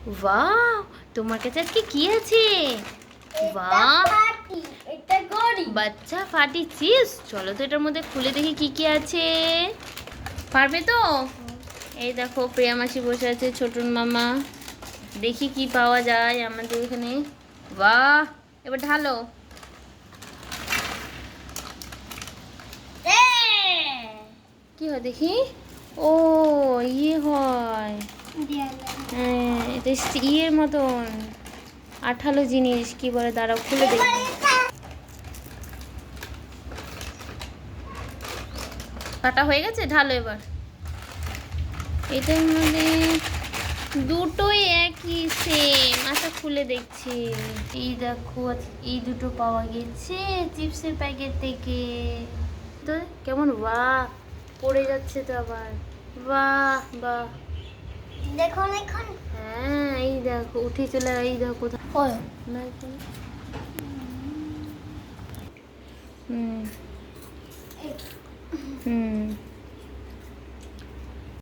Wow, তোমার কাছে আজকে কি আছে? বাহ, এটা গড়ি। বাচ্চা ফাটি চিপস। চলো তো এটার মধ্যে খুলে দেখি কি কি আছে। পারবে তো? এই দেখো প্রিয়া মাসি বসে আছে, ছোটন মামা। দেখি কি পাওয়া যায় আমাদের এখানে। বাহ, এবার ঢালো। কি হয় দেখি। ও, ইয়ে হয়। হ্যাঁ, এটা ইয়ের মতন আঠালো জিনিস। কি বলে, দাঁড়াও খুলে দেখি। কাটা হয়ে গেছে, ঢালো এবার। এটার মধ্যে দুটোই একই সেম। আচ্ছা খুলে দেখছি। এই দেখো, এই দুটো পাওয়া গেছে চিপসের প্যাকেট থেকে। তো কেমন, বাহ, পড়ে যাচ্ছে তো আবার। বাহ বাহ, দেখুন এখন। হ্যাঁ এই দেখো উঠে চলে, এই দেখো কোথায়। হয় না এখানে। হুম,